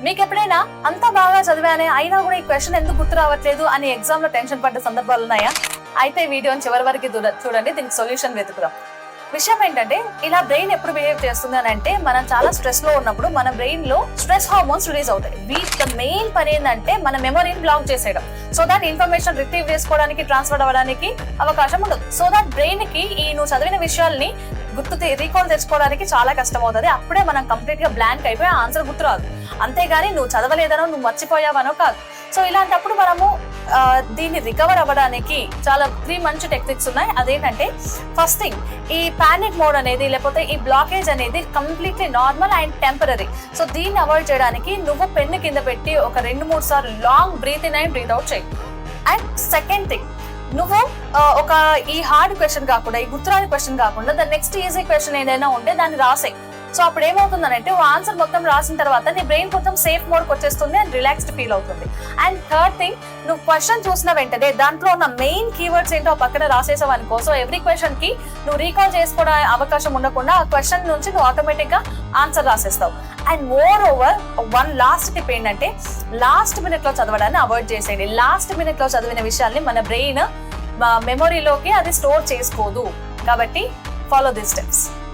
మీకు ఎప్పుడైనా అంత బాగా చదివానే అయినా కూడా ఈ క్వశ్చన్ ఎందుకు గుర్తు రావట్లేదు అని ఎగ్జామ్ లో టెన్షన్ పడ్డ సందర్భాలు ఉన్నాయా? అయితే వీడియోని చివరి వరకు చూడండి, దీనికి సొల్యూషన్ వెతుకుదాం. విషయం ఏంటంటే, ఇలా బ్రెయిన్ ఎప్పుడు బిహేవ్ చేస్తుంది అని అంటే, మనం చాలా స్ట్రెస్ లో ఉన్నప్పుడు మన బ్రెయిన్ లో స్ట్రెస్ హార్మోన్స్ రిలీజ్ అవుతాయి. వీటి మెయిన్ పని ఏంటంటే మన మెమరీని బ్లాక్ చేసేయడం. సో దాట్ ఇన్ఫర్మేషన్ రిట్రీవ్ చేసుకోవడానికి, ట్రాన్స్ఫర్ అవ్వడానికి అవకాశం ఉండదు. సో దాట్ బ్రెయిన్ కి ఈ నువ్వు చదివిన విషయాల్ని రీకాల్ తెచ్చుకోవడానికి చాలా కష్టం అవుతుంది. అప్పుడే మనం కంప్లీట్ గా బ్లాంక్ అయిపోయి ఆన్సర్ గుర్తురాదు. అంతేగాని నువ్వు చదవలేదనో నువ్వు మర్చిపోయావనో కాదు. సో ఇలాంటప్పుడు మనము దీన్ని రికవర్ అవ్వడానికి చాలా 3 మంచి టెక్నిక్స్ ఉన్నాయి. అదేంటంటే, ఫస్ట్ థింగ్, ఈ పానిక్ మోడ్ అనేది లేకపోతే ఈ బ్లాకేజ్ అనేది completely normal and temporary. So దీన్ని అవాయిడ్ చేయడానికి నువ్వు పెన్ను కింద పెట్టి ఒక 2-3 సార్లు long breath in and breath out చేయి. అండ్ సెకండ్ థింగ్, నువ్వు ఒక ఈ హార్డ్ క్వశ్చన్ కాకుండా, ఈ గుర్తురాని క్వశ్చన్ కాకుండా ద నెక్స్ట్ ఈజీ క్వశ్చన్ ఏదైనా ఉంటే దాన్ని రాసేయి. సో అప్పుడు ఏమవుతుందంటే, ఆన్సర్ మొత్తం రాసిన తర్వాత నీ బ్రెయిన్ మొత్తం సేఫ్ మోడ్కి వచ్చేస్తుంది అండ్ రిలాక్స్డ్ ఫీల్ అవుతుంది. అండ్ థర్డ్ థింగ్, నువ్వు క్వశ్చన్ చూసిన వెంటనే దాంట్లో ఉన్న మెయిన్ కీవర్డ్స్ ఏంటో పక్కన రాసేసావు అనుకో. సో ఎవ్రీ క్వశ్చన్ కి నువ్వు రీకాల్ చేసుకోవడం అవకాశం ఉండకుండా ఆ క్వశ్చన్ నుంచి నువ్వు ఆటోమేటిక్ గా ఆన్సర్ రాసేస్తావు. And moreover one last tip ఏంటంటే, లాస్ట్ మినిట్ లో చదవడాన్ని అవాయిడ్ చేసేయండి. లాస్ట్ మినిట్ లో చదివిన విషయాల్ని మన బ్రెయిన్ మెమొరీలోకి అది స్టోర్ చేసుకోదు. కాబట్టి ఫాలో దిస్ స్టెప్స్.